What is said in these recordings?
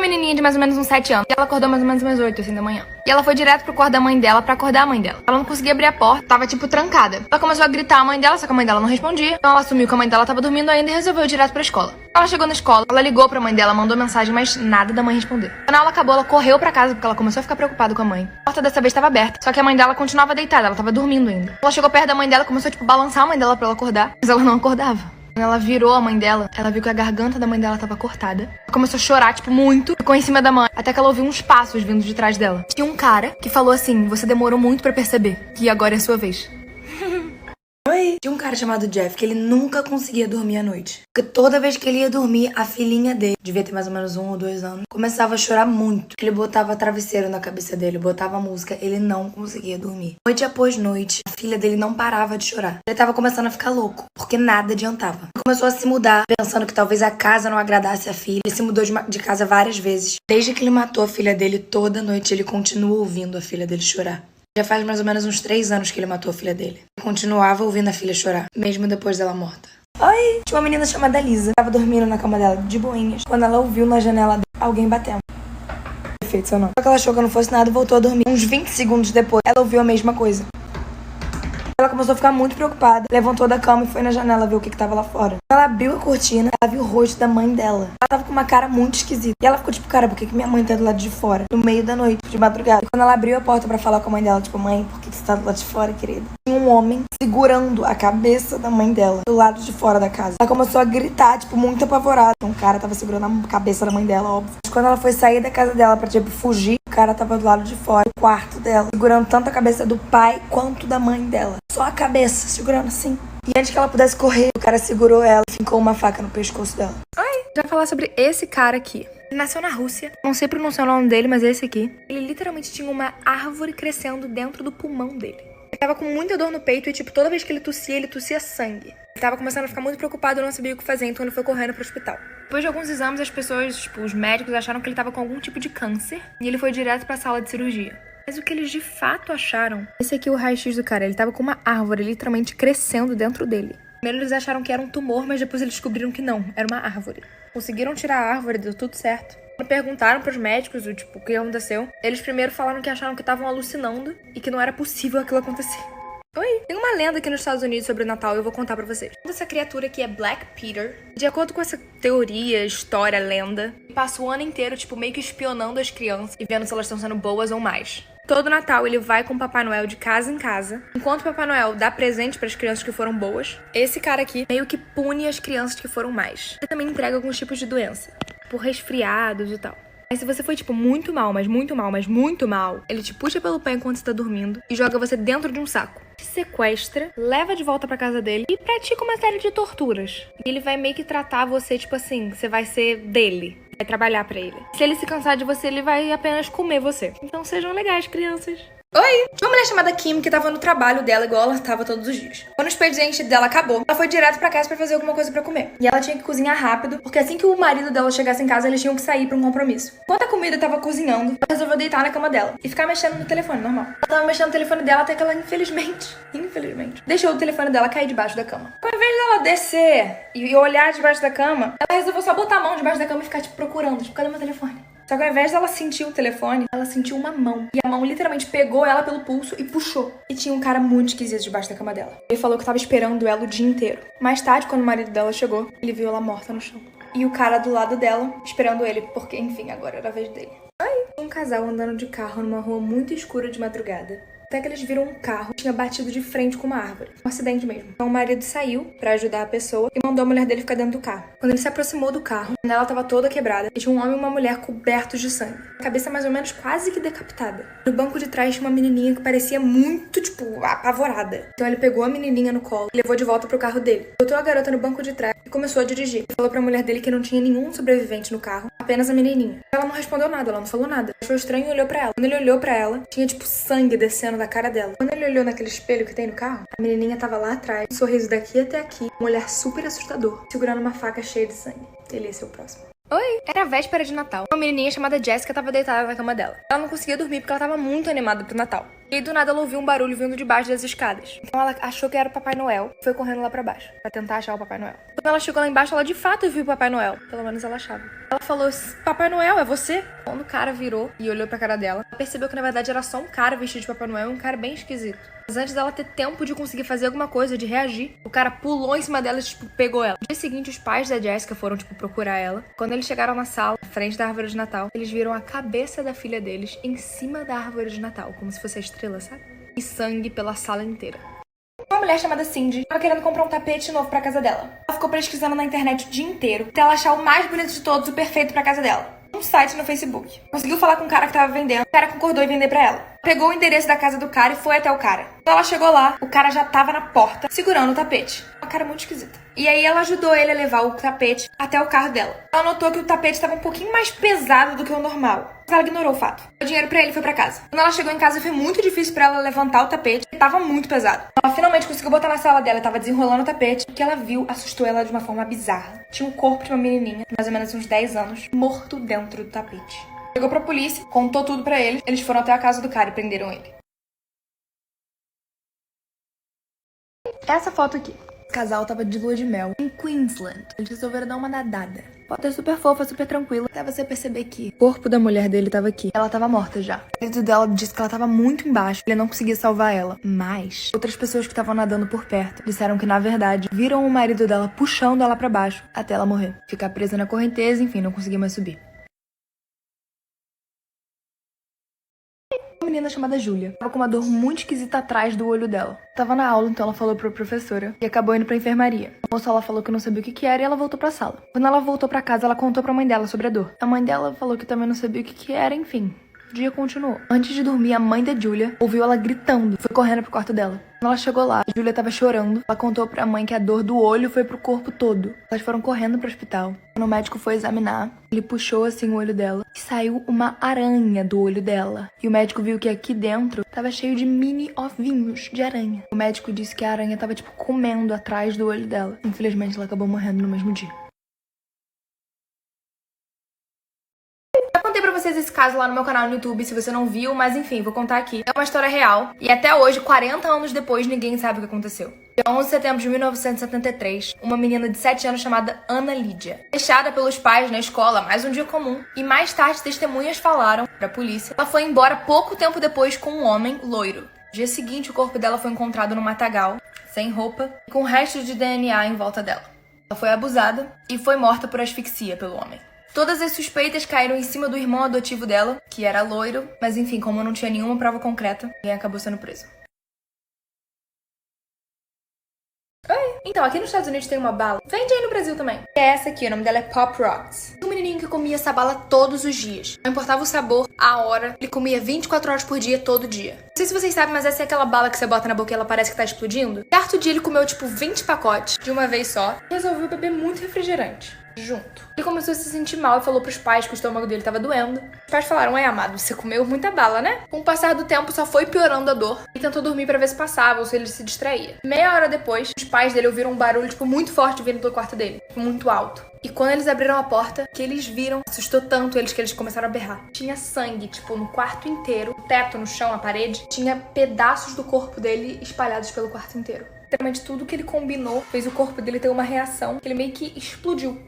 menininha de mais ou menos uns 7 anos. E ela acordou mais ou menos umas 8, assim, da manhã. E ela foi direto pro quarto da mãe dela pra acordar a mãe dela. Ela não conseguia abrir a porta, tava, tipo, trancada. Ela começou a gritar a mãe dela, só que a mãe dela não respondia. Então ela assumiu que a mãe dela tava dormindo ainda e resolveu ir direto pra escola. Ela chegou na escola, ela ligou pra mãe dela, mandou mensagem, mas nada da mãe responder. Quando a aula acabou, ela correu pra casa porque ela começou a ficar preocupada com a mãe. A porta dessa vez tava aberta, só que a mãe dela continuava deitada, ela tava dormindo ainda. Ela chegou perto da mãe dela, começou, tipo, balançar a mãe dela pra ela acordar, mas ela não acordava. Quando ela virou a mãe dela, ela viu que a garganta da mãe dela tava cortada. Ela começou a chorar, tipo, muito. Ficou em cima da mãe, até que ela ouviu uns passos vindo de trás dela. Tinha um cara que falou assim: você demorou muito pra perceber que agora é a sua vez. Oi! Tinha um cara chamado Jeff que ele nunca conseguia dormir à noite. Porque toda vez que ele ia dormir, a filhinha dele, devia ter mais ou menos 1 ou 2 anos, começava a chorar muito. Ele botava travesseiro na cabeça dele, botava música, ele não conseguia dormir. Noite após noite, a filha dele não parava de chorar. Ele tava começando a ficar louco, porque nada adiantava. Ele começou a se mudar, pensando que talvez a casa não agradasse a filha. Ele se mudou de casa várias vezes. Desde que ele matou a filha dele, toda noite ele continua ouvindo a filha dele chorar. Já faz mais ou menos uns 3 anos que ele matou a filha dele. Ele continuava ouvindo a filha chorar, mesmo depois dela morta. Oi! Tinha uma menina chamada Lisa. Tava dormindo na cama dela, de boinhas, quando ela ouviu na janela dela alguém batendo. Perfeito seu nome. Só que ela achou que não fosse nada e voltou a dormir. Uns 20 segundos depois, ela ouviu a mesma coisa. Ela começou a ficar muito preocupada, levantou da cama e foi na janela ver o que tava lá fora. Ela abriu a cortina, ela viu o rosto da mãe dela. Ela tava com uma cara muito esquisita. E ela ficou tipo, cara, por que minha mãe tá do lado de fora? No meio da noite, de madrugada. E quando ela abriu a porta pra falar com a mãe dela, tipo, mãe, por que você tá do lado de fora, querida? Tinha um homem segurando a cabeça da mãe dela, do lado de fora da casa. Ela começou a gritar, tipo, muito apavorada. Um cara tava segurando a cabeça da mãe dela, óbvio. Mas quando ela foi sair da casa dela pra, tipo, fugir, o cara tava do lado de fora, do quarto dela, segurando tanto a cabeça do pai quanto da mãe dela. Só a cabeça, segurando assim. E antes que ela pudesse correr, o cara segurou ela e fincou uma faca no pescoço dela. Já falar sobre esse cara aqui. Ele nasceu na Rússia. Não sei pronunciar o nome dele, mas é esse aqui. Ele literalmente tinha uma árvore crescendo dentro do pulmão dele. Ele tava com muita dor no peito e, tipo, toda vez que ele tossia sangue. Ele tava começando a ficar muito preocupado e não sabia o que fazer, então ele foi correndo pro hospital. Depois de alguns exames, as pessoas, tipo, os médicos acharam que ele tava com algum tipo de câncer e ele foi direto pra sala de cirurgia. Mas o que eles de fato acharam... Esse aqui é o raio-x do cara. Ele tava com uma árvore literalmente crescendo dentro dele. Primeiro eles acharam que era um tumor, mas depois eles descobriram que não. Era uma árvore. Conseguiram tirar a árvore, deu tudo certo. Quando perguntaram pros médicos o que aconteceu, eles primeiro falaram que acharam que estavam alucinando e que não era possível aquilo acontecer. Oi! Tem uma lenda aqui nos Estados Unidos sobre o Natal e eu vou contar pra vocês. Essa criatura aqui é Black Peter. De acordo com essa teoria, história, lenda, ele passa o ano inteiro, tipo, meio que espionando as crianças e vendo se elas estão sendo boas ou mais. Todo Natal ele vai com o Papai Noel de casa em casa. Enquanto o Papai Noel dá presente para as crianças que foram boas, esse cara aqui meio que pune as crianças que foram mais. Ele também entrega alguns tipos de doença, por resfriados e tal. Mas se você foi, tipo, muito mal, mas muito mal, mas muito mal, ele te puxa pelo pé enquanto você tá dormindo e joga você dentro de um saco. Te sequestra, leva de volta pra casa dele e pratica uma série de torturas. E ele vai meio que tratar você, tipo assim, você vai ser dele. Vai trabalhar pra ele. Se ele se cansar de você, ele vai apenas comer você. Então sejam legais, crianças. Oi! Tinha uma mulher chamada Kim que tava no trabalho dela igual ela tava todos os dias. Quando o expediente dela acabou, ela foi direto pra casa pra fazer alguma coisa pra comer. E ela tinha que cozinhar rápido, porque assim que o marido dela chegasse em casa, eles tinham que sair pra um compromisso. Enquanto a comida tava cozinhando, ela resolveu deitar na cama dela e ficar mexendo no telefone, normal. Ela tava mexendo no telefone dela até que ela, infelizmente, deixou o telefone dela cair debaixo da cama. Ao invés dela descer e olhar debaixo da cama, ela resolveu só botar a mão debaixo da cama e ficar, tipo, procurando, tipo, cadê meu telefone? Só que ao invés dela sentir o telefone, ela sentiu uma mão. E a mão literalmente pegou ela pelo pulso e puxou. E tinha um cara muito esquisito debaixo da cama dela. Ele falou que tava esperando ela o dia inteiro. Mais tarde, quando o marido dela chegou, ele viu ela morta no chão. E o cara do lado dela, esperando ele, porque, enfim, agora era a vez dele. Um casal andando de carro numa rua muito escura de madrugada. Até que eles viram um carro que tinha batido de frente com uma árvore. Um acidente mesmo. Então o marido saiu pra ajudar a pessoa e mandou a mulher dele ficar dentro do carro. Quando ele se aproximou do carro, ela tava toda quebrada e tinha um homem e uma mulher cobertos de sangue. A cabeça mais ou menos quase que decapitada. No banco de trás tinha uma menininha que parecia muito, tipo, apavorada. Então ele pegou a menininha no colo e levou de volta pro carro dele. Botou a garota no banco de trás e começou a dirigir. Ele falou pra mulher dele que não tinha nenhum sobrevivente no carro, apenas a menininha. Ela não respondeu nada, ela não falou nada. Achou estranho e olhou pra ela. Quando ele olhou pra ela, tinha, tipo, sangue descendo da cara dela. Quando ele olhou naquele espelho que tem no carro, a menininha tava lá atrás, um sorriso daqui até aqui, um olhar super assustador, segurando uma faca cheia de sangue. Ele ia ser o próximo. Oi! Era a véspera de Natal. Uma menininha chamada Jessica tava deitada na cama dela. Ela não conseguia dormir porque ela tava muito animada pro Natal. E aí, do nada, ela ouviu um barulho vindo de baixo das escadas. Então ela achou que era o Papai Noel e foi correndo lá pra baixo, pra tentar achar o Papai Noel. Quando ela chegou lá embaixo, ela de fato viu o Papai Noel. Pelo menos ela achava. Ela falou, Papai Noel, é você? Quando o cara virou e olhou pra cara dela, ela percebeu que na verdade era só um cara vestido de Papai Noel e um cara bem esquisito. Mas antes dela ter tempo de conseguir fazer alguma coisa, de reagir, o cara pulou em cima dela e, pegou ela. No dia seguinte, os pais da Jessica foram, procurar ela. Quando eles chegaram na sala, na frente da árvore de Natal, eles viram a cabeça da filha deles em cima da árvore de Natal, como se fosse a estrela, sabe? E sangue pela sala inteira. Uma mulher chamada Cindy estava querendo comprar um tapete novo pra casa dela. Ela ficou pesquisando na internet o dia inteiro até ela achar o mais bonito de todos, o perfeito pra casa dela. Um site no Facebook. Conseguiu falar com o cara que tava vendendo. O cara concordou em vender pra ela. Pegou o endereço da casa do cara e foi até o cara. Quando ela chegou lá, o cara já tava na porta, segurando o tapete. Uma cara muito esquisita. E aí ela ajudou ele a levar o tapete até o carro dela. Ela notou que o tapete estava um pouquinho mais pesado do que o normal. Mas ela ignorou o fato. O dinheiro pra ele e foi pra casa. Quando ela chegou em casa, foi muito difícil pra ela levantar o tapete. Ele tava muito pesado. Ela finalmente conseguiu botar na sala dela e tava desenrolando o tapete. O que ela viu assustou ela de uma forma bizarra. Tinha um corpo de uma menininha, mais ou menos uns 10 anos, morto dentro do tapete. Chegou pra polícia, contou tudo pra eles. Eles foram até a casa do cara e prenderam ele. Essa foto aqui. O casal tava de lua de mel em Queensland. Eles resolveram dar uma nadada. Foto é super fofa, super tranquila. Até você perceber que o corpo da mulher dele tava aqui. Ela tava morta já. O marido dela disse que ela tava muito embaixo. Ele não conseguia salvar ela. Mas outras pessoas que estavam nadando por perto disseram que, na verdade, viram o marido dela puxando ela pra baixo até ela morrer. Ficar presa na correnteza, enfim, não conseguia mais subir. Uma menina chamada Julia tava com uma dor muito esquisita atrás do olho dela. Tava na aula, então ela falou pra professora e acabou indo pra enfermaria. A moça, ela falou que não sabia o que era e ela voltou pra sala. Quando ela voltou pra casa, ela contou pra mãe dela sobre a dor. A mãe dela falou que também não sabia o que era, enfim. O dia continuou. Antes de dormir, a mãe da Julia ouviu ela gritando. Foi correndo pro quarto dela. Quando ela chegou lá, a Julia tava chorando. Ela contou pra mãe que a dor do olho foi pro corpo todo. Elas foram correndo pro hospital. Quando o médico foi examinar, ele puxou assim o olho dela e saiu uma aranha do olho dela. E o médico viu que aqui dentro tava cheio de mini ovinhos de aranha. O médico disse que a aranha tava comendo atrás do olho dela. Infelizmente, ela acabou morrendo no mesmo dia. Contei pra vocês esse caso lá no meu canal no YouTube, se você não viu, mas enfim, vou contar aqui. É uma história real e até hoje, 40 anos depois, ninguém sabe o que aconteceu. Dia 11 de setembro de 1973, uma menina de 7 anos chamada Ana Lídia, deixada pelos pais na escola, mais um dia comum, e mais tarde testemunhas falaram pra polícia. Ela foi embora pouco tempo depois com um homem loiro. No dia seguinte, o corpo dela foi encontrado no matagal, sem roupa, e com restos de DNA em volta dela. Ela foi abusada e foi morta por asfixia pelo homem. Todas as suspeitas caíram em cima do irmão adotivo dela, que era loiro, mas enfim, como não tinha nenhuma prova concreta, ninguém acabou sendo preso. Oi! Então, aqui nos Estados Unidos tem uma bala, vende aí no Brasil também. É essa aqui, o nome dela é Pop Rocks. Um menininho que comia essa bala todos os dias. Não importava o sabor, a hora, ele comia 24 horas por dia, todo dia. Não sei se vocês sabem, mas essa é aquela bala que você bota na boca e ela parece que tá explodindo. Certo dia ele comeu 20 pacotes de uma vez só e resolveu beber muito refrigerante junto. Ele começou a se sentir mal e falou pros pais que o estômago dele tava doendo. Os pais falaram, amado, você comeu muita bala, né? Com o passar do tempo, só foi piorando a dor. Ele tentou dormir pra ver se passava ou se ele se distraía. Meia hora depois, os pais dele ouviram um barulho, muito forte vindo do quarto dele. Muito alto. E quando eles abriram a porta, que eles viram, assustou tanto eles que eles começaram a berrar. Tinha sangue, no quarto inteiro, o teto, no chão, a parede. Tinha pedaços do corpo dele espalhados pelo quarto inteiro. Literalmente tudo que ele combinou fez o corpo dele ter uma reação que ele meio que explodiu.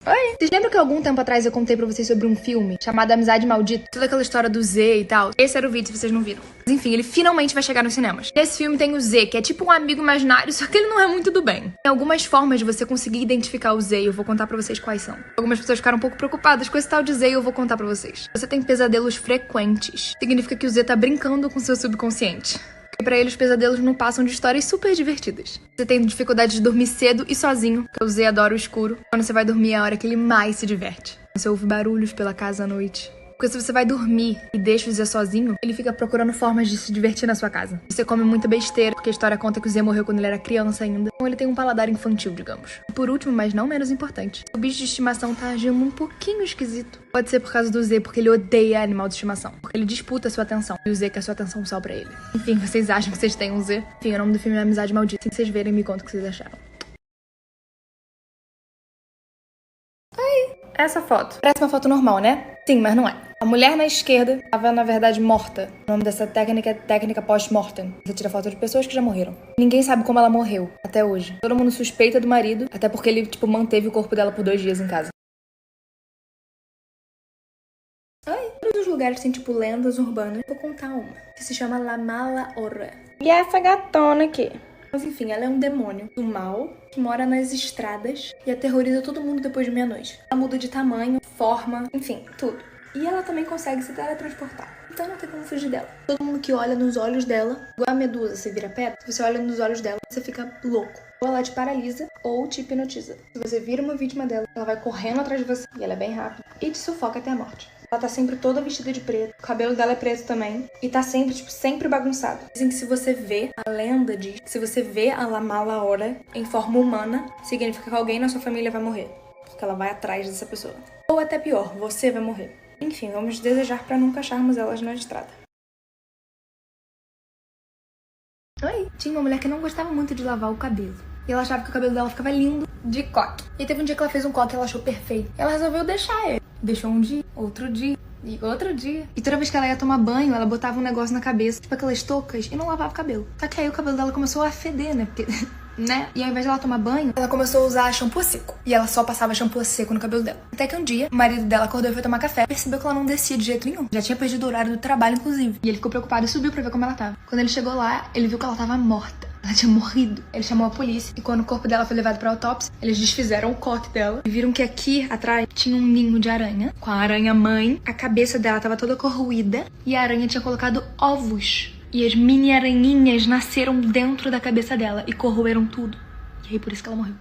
Oi! Vocês lembram que algum tempo atrás eu contei pra vocês sobre um filme chamado Amizade Maldita? Toda aquela história do Z e tal. Esse era o vídeo, se vocês não viram. Mas enfim, ele finalmente vai chegar nos cinemas. Nesse filme tem o Z, que é tipo um amigo imaginário, só que ele não é muito do bem. Tem algumas formas de você conseguir identificar o Z e eu vou contar pra vocês quais são. Algumas pessoas ficaram um pouco preocupadas com esse tal de Z e eu vou contar pra vocês. Você tem pesadelos frequentes. Significa que o Z tá brincando com seu subconsciente. E pra ele, os pesadelos não passam de histórias super divertidas. Você tem dificuldade de dormir cedo e sozinho, porque o Z adora o escuro. Quando você vai dormir é a hora que ele mais se diverte. Você ouve barulhos pela casa à noite. Porque se você vai dormir e deixa o Z sozinho, ele fica procurando formas de se divertir na sua casa. Você come muita besteira, porque a história conta que o Z morreu quando ele era criança ainda. Então ele tem um paladar infantil, digamos. E por último, mas não menos importante, o bicho de estimação tá agindo um pouquinho esquisito. Pode ser por causa do Z, porque ele odeia animal de estimação. Porque ele disputa a sua atenção. E o Z quer a sua atenção só pra ele. Enfim, vocês acham que vocês têm um Z? Enfim, o nome do filme é Amizade Maldita. Se vocês verem, me contam o que vocês acharam. essa foto. Parece uma foto normal, né? Sim, mas não é. A mulher na esquerda estava, na verdade, morta. O nome dessa técnica é técnica post-mortem. Você tira foto de pessoas que já morreram. Ninguém sabe como ela morreu, até hoje. Todo mundo suspeita do marido, até porque ele, manteve o corpo dela por 2 dias em casa. Todos os lugares têm, lendas urbanas. Vou contar uma, que se chama La Mala Hora. E é essa gatona aqui. Mas enfim, ela é um demônio do mal que mora nas estradas e aterroriza todo mundo depois de meia-noite. Ela muda de tamanho, forma, enfim, tudo. E ela também consegue se teletransportar. Então não tem como fugir dela. Todo mundo que olha nos olhos dela, igual a medusa, você vira pedra, se você olha nos olhos dela, você fica louco. Ou ela te paralisa ou te hipnotiza. Se você vira uma vítima dela, ela vai correndo atrás de você, e ela é bem rápida, e te sufoca até a morte. Ela tá sempre toda vestida de preto, o cabelo dela é preto também, e tá sempre, sempre bagunçado. Dizem que se você vê, a lenda diz que se você vê a La Mala Hora em forma humana, significa que alguém na sua família vai morrer, porque ela vai atrás dessa pessoa. Ou até pior, você vai morrer. Enfim, vamos desejar pra nunca acharmos elas na estrada. Oi! Tinha uma mulher que não gostava muito de lavar o cabelo. E ela achava que o cabelo dela ficava lindo de coque. E teve um dia que ela fez um coque que ela achou perfeito. E ela resolveu deixar ele. Deixou um dia, outro dia e outro dia. E toda vez que ela ia tomar banho, ela botava um negócio na cabeça, tipo aquelas toucas, e não lavava o cabelo. Só que aí o cabelo dela começou a feder, né? Porque... né? E ao invés de ela tomar banho, ela começou a usar shampoo seco. E ela só passava shampoo seco no cabelo dela. Até que um dia, o marido dela acordou e foi tomar café. Percebeu que ela não descia de jeito nenhum. Já tinha perdido o horário do trabalho, inclusive. E ele ficou preocupado e subiu pra ver como ela tava. Quando ele chegou lá, ele viu que ela tava morta. Ela tinha morrido. Ele chamou a polícia. E quando o corpo dela foi levado pra autópsia, eles desfizeram o coque dela. E viram que aqui, atrás, tinha um ninho de aranha. Com a aranha-mãe. A cabeça dela tava toda corroída. E a aranha tinha colocado ovos. E as mini aranhinhas nasceram dentro da cabeça dela. E corroeram tudo. E aí por isso que ela morreu.